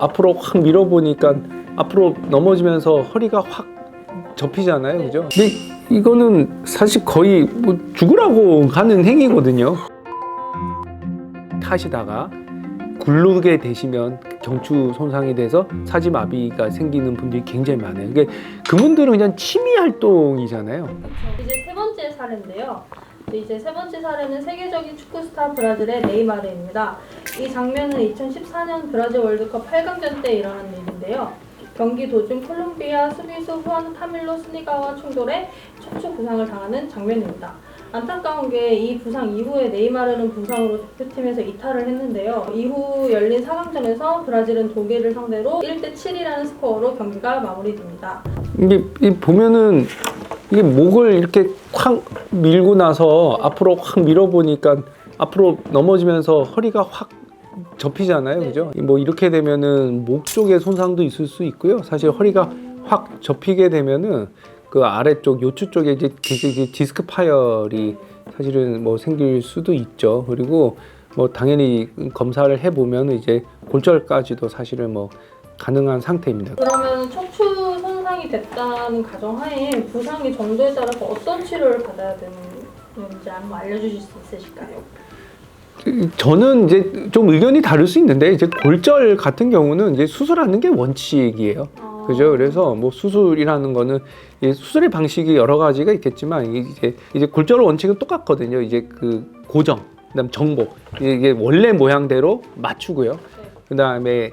앞으로 확 밀어보니까 앞으로 넘어지면서 허리가 확 접히잖아요, 그죠? 근데 이거는 사실 거의 뭐 죽으라고 하는 행위거든요. 타시다가 굴르게 되시면 경추 손상이 돼서 사지마비가 생기는 분들이 굉장히 많아요. 그분들은 그냥 취미 활동이잖아요. 그렇죠. 이제 세 번째 사례인데요. 이제 세 번째 사례는 세계적인 축구 스타 브라질의 네이마르입니다. 이 장면은 2014년 브라질 월드컵 8강전 때 일어난 일인데요. 경기 도중 콜롬비아 수비수 후안 카밀로 스니가와 충돌해 척추 부상을 당하는 장면입니다. 안타까운 게 이 부상 이후에 네이마르는 부상으로 대표팀에서 이탈을 했는데요. 이후 열린 4강전에서 브라질은 독일을 상대로 1대7이라는 스코어로 경기가 마무리됩니다. 이게 보면은 이게 목을 이렇게 확 밀고 나서 앞으로 확 밀어보니까 앞으로 넘어지면서 허리가 확 접히잖아요, 그죠? 뭐 이렇게 되면은 목 쪽에 손상도 있을 수 있고요. 사실 허리가 확 접히게 되면은 그 아래쪽 요추 쪽에 이제 디스크 파열이 사실은 뭐 생길 수도 있죠. 그리고 뭐 당연히 검사를 해보면 이제 골절까지도 사실은 뭐 가능한 상태입니다. 그러면 척추 손상이 됐다는 가정하에 부상의 정도에 따라서 어떤 치료를 받아야 되는지 한번 알려주실 수 있으실까요? 저는 이제 좀 의견이 다를 수 있는데 이제 골절 같은 경우는 이제 수술하는 게 원칙이에요. 그죠? 그래서 뭐 수술이라는 거는 수술의 방식이 여러 가지가 있겠지만 이제 골절 원칙은 똑같거든요. 이제 그 고정, 그다음 정복, 이게 원래 모양대로 맞추고요. 그다음에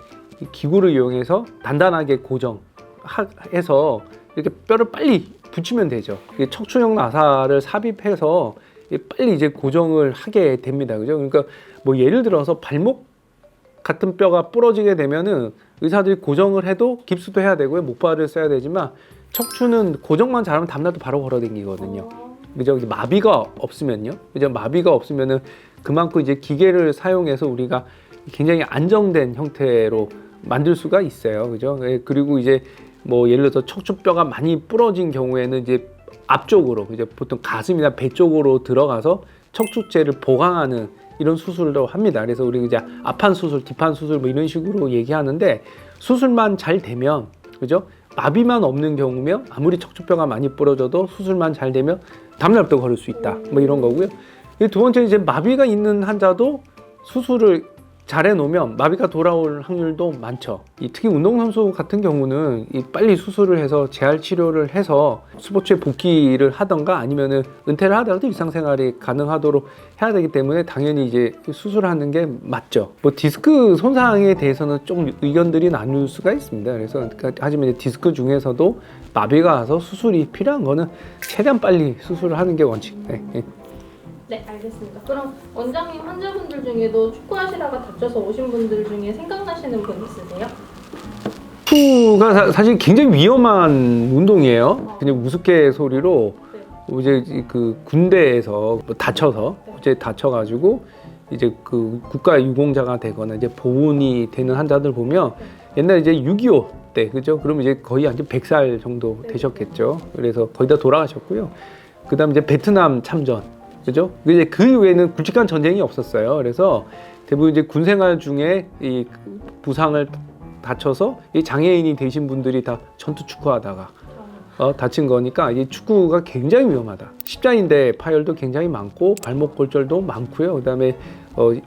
기구를 이용해서 단단하게 고정해서 이렇게 뼈를 빨리 붙이면 되죠. 척추형 나사를 삽입해서 빨리 이제 고정을 하게 됩니다. 그죠? 그러니까 뭐 예를 들어서 발목 같은 뼈가 부러지게 되면은 의사들이 고정을 해도 깁스도 해야 되고요. 목발을 써야 되지만 척추는 고정만 잘하면 다음날도 바로 걸어다니거든요. 그죠? 마비가 없으면요. 그죠? 마비가 없으면은 그만큼 이제 기계를 사용해서 우리가 굉장히 안정된 형태로 만들 수가 있어요. 그죠? 그리고 이제 뭐 예를 들어서 척추뼈가 많이 부러진 경우에는 이제 앞쪽으로 이제 보통 가슴이나 배 쪽으로 들어가서 척추체를 보강하는 이런 수술도 합니다. 그래서 우리 이제 앞판 수술, 뒷판 수술 뭐 이런 식으로 얘기하는데 수술만 잘 되면 그죠? 마비만 없는 경우면 아무리 척추뼈가 많이 부러져도 수술만 잘 되면 다음날부터 걸을 수 있다. 뭐 이런 거고요. 두 번째 이제 마비가 있는 환자도 수술을 잘 해놓으면 마비가 돌아올 확률도 많죠. 특히 운동선수 같은 경우는 빨리 수술을 해서 재활 치료를 해서 스포츠에 복귀를 하던가 아니면은 은퇴를 하더라도 일상생활이 가능하도록 해야 되기 때문에 당연히 이제 수술하는 게 맞죠. 뭐 디스크 손상에 대해서는 좀 의견들이 나눌 수가 있습니다. 그래서 하지만 이제 디스크 중에서도 마비가 와서 수술이 필요한 거는 최대한 빨리 수술을 하는 게 원칙. 네, 알겠습니다. 그럼 원장님 환자분들 중에도 축구하시다가 다쳐서 오신 분들 중에 생각나시는 분 있으세요? 축구가 사실 굉장히 위험한 운동이에요. 그냥 우스갯소리로 이제 그 군대에서 다쳐서 이제 다쳐가지고 이제 그 국가 유공자가 되거나 이제 보훈이 되는 환자들 보면 옛날에 이제 6.25 때 그죠? 그러면 이제 거의 한 100살 정도 되셨겠죠. 그래서 거의 다 돌아가셨고요. 그다음 이제 베트남 참전. 그죠? 이제 그 이후에는 굵직한 전쟁이 없었어요. 그래서 대부분 이제 군 생활 중에 이 부상을 다쳐서 이 장애인이 되신 분들이 다 전투 축구하다가 다친 거니까 이 축구가 굉장히 위험하다. 십자인대 파열도 굉장히 많고 발목 골절도 많고요. 그다음에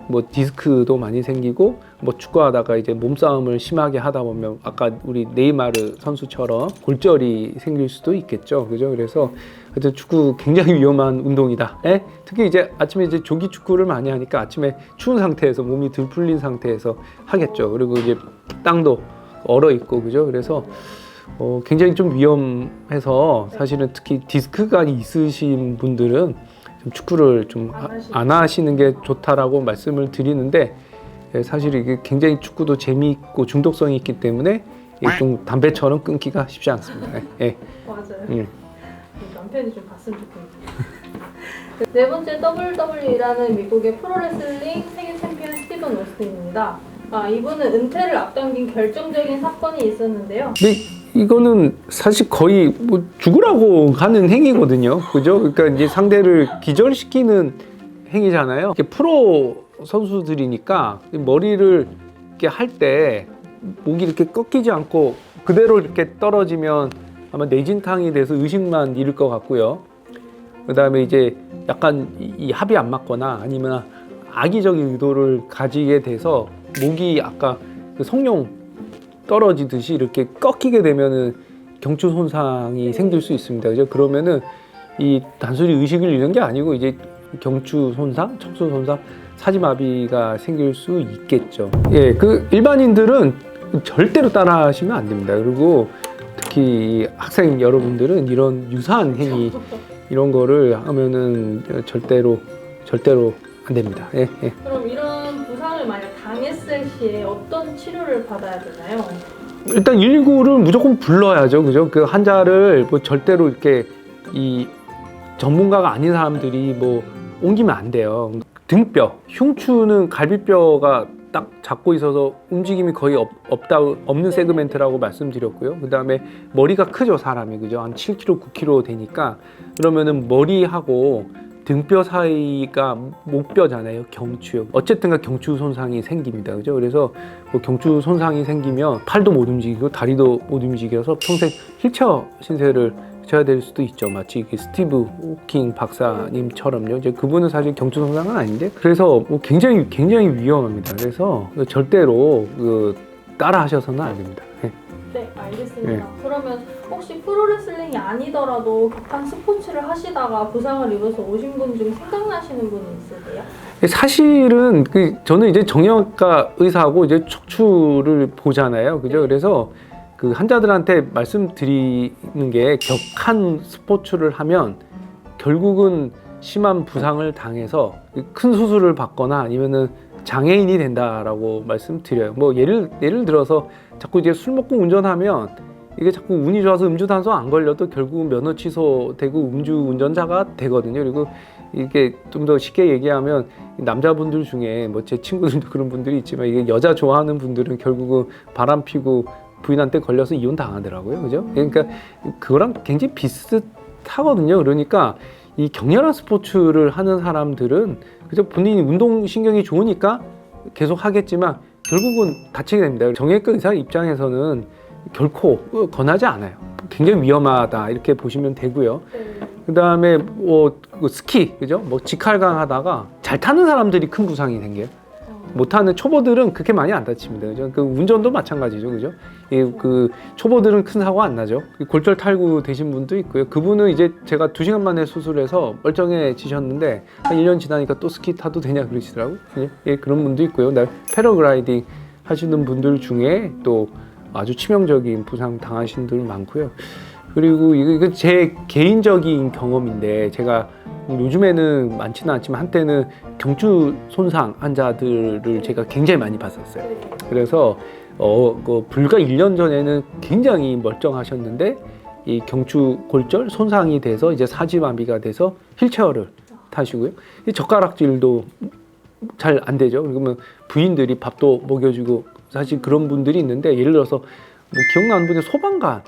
뭐 디스크도 많이 생기고 뭐 축구하다가 이제 몸싸움을 심하게 하다 보면 아까 우리 네이마르 선수처럼 골절이 생길 수도 있겠죠. 그죠? 그래서 하여튼 축구 굉장히 위험한 운동이다. 특히 이제 아침에 이제 조기 축구를 많이 하니까 아침에 추운 상태에서 몸이 덜 풀린 상태에서 하겠죠. 그리고 이제 땅도 얼어 있고 그죠? 그래서 굉장히 좀 위험해서 사실은 특히 디스크가 있으신 분들은 좀 축구를 좀 안 하시는 게 좋다라고 말씀을 드리는데 사실 이게 굉장히 축구도 재미있고 중독성이 있기 때문에 좀 담배처럼 끊기가 쉽지 않습니다. 맞아요. 남편이 좀 봤으면 좋겠네요. 네 번째 WWE라는 미국의 프로레슬링 세계 챔피언 스티븐 오스틴입니다. 이분은 은퇴를 앞당긴 결정적인 사건이 있었는데요. 근데 이거는 사실 거의 뭐 죽으라고 하는 행위거든요. 그죠? 그러니까 이제 상대를 기절시키는 행위잖아요. 프로 선수들이니까 머리를 이렇게 할 때 목이 이렇게 꺾이지 않고 그대로 이렇게 떨어지면 아마 뇌진탕이 돼서 의식만 잃을 것 같고요. 그 다음에 이제 약간 이 합이 안 맞거나 아니면 악의적인 의도를 가지게 돼서 목이 아까 그 성룡 떨어지듯이 이렇게 꺾이게 되면은 경추 손상이 생길 수 있습니다. 그죠? 그러면은 이 단순히 의식을 잃는 게 아니고 이제 경추 손상, 척수 손상, 사지마비가 생길 수 있겠죠. 예, 그 일반인들은 절대로 따라하시면 안 됩니다. 그리고 특히 학생 여러분들은 이런 유사한 행위 이런 거를 하면은 절대로 안 됩니다. 예, 예. 그럼 이런 부상을 만약 당했을 시에 어떤 치료를 받아야 되나요? 일단 119를 무조건 불러야죠. 그죠? 그 환자를 뭐 절대로 이렇게 이 전문가가 아닌 사람들이 뭐 옮기면 안 돼요. 등뼈, 흉추는 갈비뼈가 딱 잡고 있어서 움직임이 거의 없는 세그멘트라고 말씀드렸고요. 그 다음에 머리가 크죠, 사람이. 그죠? 한 7kg, 9kg 되니까. 그러면은 머리하고 등뼈 사이가 목뼈잖아요. 경추. 어쨌든가 경추 손상이 생깁니다. 그죠? 그래서 뭐 경추 손상이 생기면 팔도 못 움직이고 다리도 못 움직여서 평생 휠체어 신세를 져야 될 수도 있죠. 마치 스티브 호킹 박사님처럼요. 이제 그분은 사실 경추 손상은 아닌데, 그래서 뭐 굉장히 위험합니다. 그래서 절대로 따라 하셔서는 안 됩니다. 네. 네, 알겠습니다. 그러면 혹시 프로레슬링이 아니더라도 급한 스포츠를 하시다가 부상을 입어서 오신 분 중 생각나시는 분이 있으세요? 사실은 저는 이제 정형외과 의사하고 이제 척추를 보잖아요. 그죠? 그래서 그 환자들한테 말씀드리는 게 격한 스포츠를 하면 결국은 심한 부상을 당해서 큰 수술을 받거나 아니면은 장애인이 된다라고 말씀드려요. 뭐 예를 들어서 자꾸 이제 술 먹고 운전하면 이게 자꾸 운이 좋아서 음주단속 안 걸려도 결국 면허 취소되고 음주 운전자가 되거든요. 그리고 이게 좀 더 쉽게 얘기하면 남자분들 중에 뭐 제 친구들도 그런 분들이 있지만 이게 여자 좋아하는 분들은 결국은 바람 피고 부인한테 걸려서 이혼 당하더라고요. 그죠? 그러니까 그거랑 굉장히 비슷하거든요. 그러니까 이 격렬한 스포츠를 하는 사람들은 그죠? 본인이 운동신경이 좋으니까 계속 하겠지만 결국은 다치게 됩니다. 정형외과 의사 입장에서는 결코 권하지 않아요. 굉장히 위험하다 이렇게 보시면 되고요. 그 다음에 뭐 스키, 그죠? 뭐 직할강 하다가 잘 타는 사람들이 큰 부상이 생겨요. 못하는 초보들은 그렇게 많이 안 다칩니다. 그죠? 그 운전도 마찬가지죠. 그죠? 그 초보들은 큰 사고 안 나죠. 골절 탈구 되신 분도 있고요. 그분은 이제 제가 2시간 만에 수술해서 멀쩡해지셨는데 한 1년 지나니까 또 스키 타도 되냐 그러시더라고요. 예, 그런 분도 있고요. 패러글라이딩 하시는 분들 중에 또 아주 치명적인 부상 당하신 분들 많고요. 그리고 이거 제 개인적인 경험인데 제가 요즘에는 많지는 않지만 한때는 경추 손상 환자들을 제가 굉장히 많이 봤었어요. 그래서 불과 1년 전에는 굉장히 멀쩡하셨는데 이 경추 골절 손상이 돼서 이제 사지마비가 돼서 휠체어를 타시고요. 이 젓가락질도 잘 안 되죠. 그러면 부인들이 밥도 먹여주고 사실 그런 분들이 있는데 예를 들어서 뭐 기억나는 분이 소방관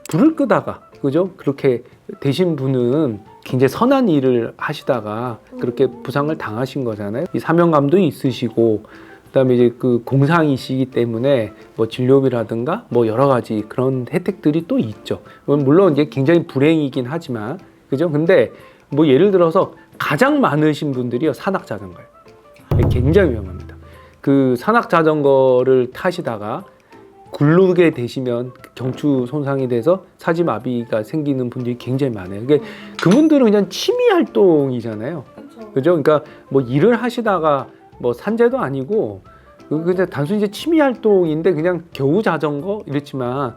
불을 끄다가 그죠? 그렇게 되신 분은 굉장히 선한 일을 하시다가 그렇게 부상을 당하신 거잖아요. 이 사명감도 있으시고 그다음에 이제 그 공상이시기 때문에 뭐 진료비라든가 뭐 여러 가지 그런 혜택들이 또 있죠. 물론 이제 굉장히 불행이긴 하지만 그죠? 근데 뭐 예를 들어서 가장 많으신 분들이요 산악 자전거예요. 굉장히 위험합니다. 그 산악 자전거를 타시다가 굴르게 되시면 경추 손상이 돼서 사지마비가 생기는 분들이 굉장히 많아요. 그러니까 그분들은 그냥 취미 활동이잖아요. 그죠? 그러니까 뭐 일을 하시다가 뭐 산재도 아니고 그냥 단순히 이제 취미 활동인데 그냥 겨우 자전거 이랬지만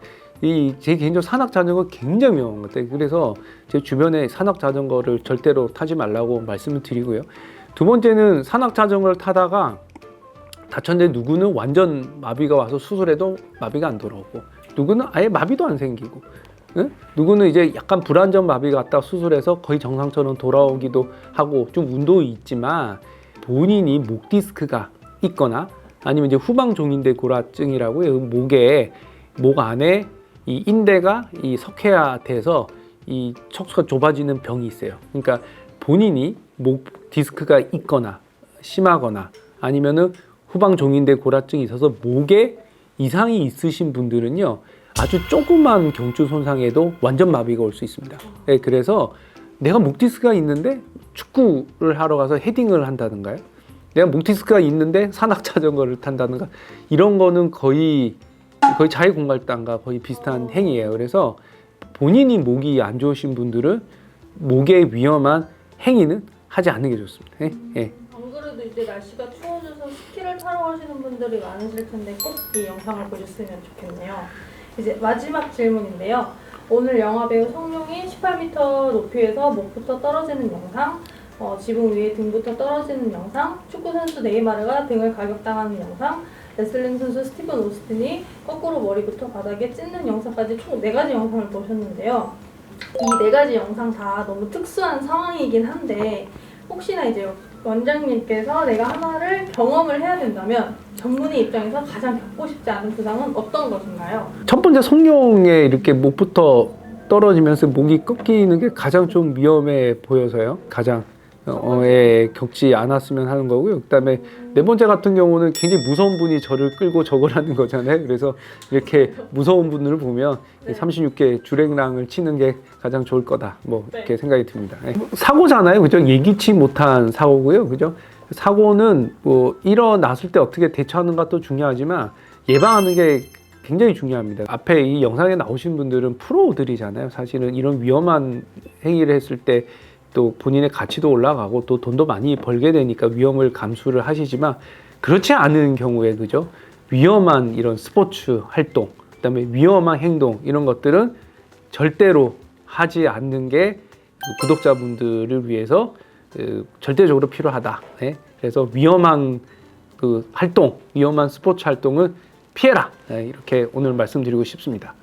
제 개인적으로 산악 자전거 굉장히 위험한 것 같아요. 그래서 제 주변에 산악 자전거를 절대로 타지 말라고 말씀을 드리고요. 두 번째는 산악 자전거를 타다가 다쳤는데 누구는 완전 마비가 와서 수술해도 마비가 안 돌아오고 누구는 아예 마비도 안 생기고 응? 누구는 이제 약간 불안전 마비가 왔다 수술해서 거의 정상처럼 돌아오기도 하고 좀 운동이 있지만 본인이 목 디스크가 있거나 아니면 이제 후방 종인대 골화증이라고 해요. 목 안에 이 인대가 이 석회화돼서 이 척수가 좁아지는 병이 있어요. 그러니까 본인이 목 디스크가 있거나 심하거나 아니면은 후방 종인대 골화증이 있어서 목에 이상이 있으신 분들은요, 아주 조그만 경추 손상에도 완전 마비가 올 수 있습니다. 네, 그래서 내가 목 디스크가 있는데 축구를 하러 가서 헤딩을 한다든가요. 내가 목 디스크가 있는데 산악 자전거를 탄다든가, 이런 거는 거의 자해공갈단과 거의 비슷한 행위예요. 그래서 본인이 목이 안 좋으신 분들은 목에 위험한 행위는 하지 않는 게 좋습니다. 예, 예. 안 그래도 이제 날씨가 추워져서 스키를 타러 가시는 분들이 많으실 텐데 꼭 이 영상을 보셨으면 좋겠네요. 이제 마지막 질문인데요. 오늘 영화배우 성룡이 18m 높이에서 목부터 떨어지는 영상, 지붕 위에 등부터 떨어지는 영상, 축구선수 네이마르가 등을 가격당하는 영상, 레슬링 선수 스티븐 오스틴이 거꾸로 머리부터 바닥에 찢는 영상까지 총 4가지 영상을 보셨는데요. 이 4가지 영상 다 너무 특수한 상황이긴 한데 혹시나 이제 원장님께서 내가 하나를 경험을 해야 된다면 전문의 입장에서 가장 겪고 싶지 않은 부상은 어떤 것인가요? 첫 번째, 성룡에 이렇게 목부터 떨어지면서 목이 꺾이는 게 가장 좀 위험해 보여서요. 가장 겪지 않았으면 하는 거고요. 그다음에 네 번째 같은 경우는 굉장히 무서운 분이 저를 끌고 저걸 하는 거잖아요. 그래서 이렇게 무서운 분을 보면 네. 36개 주랭랑을 치는 게 가장 좋을 거다. 뭐 이렇게 네. 생각이 듭니다. 네. 사고잖아요, 그죠? 예기치 못한 사고고요, 그죠? 사고는 뭐 일어났을 때 어떻게 대처하는 것도 중요하지만 예방하는 게 굉장히 중요합니다. 앞에 이 영상에 나오신 분들은 프로들이잖아요. 사실은 이런 위험한 행위를 했을 때 또 본인의 가치도 올라가고 또 돈도 많이 벌게 되니까 위험을 감수를 하시지만, 그렇지 않은 경우에, 그죠? 위험한 이런 스포츠 활동, 그다음에 위험한 행동, 이런 것들은 절대로 하지 않는 게 구독자분들을 위해서 절대적으로 필요하다. 네? 그래서 위험한 활동, 위험한 스포츠 활동은 피해라. 네, 이렇게 오늘 말씀드리고 싶습니다.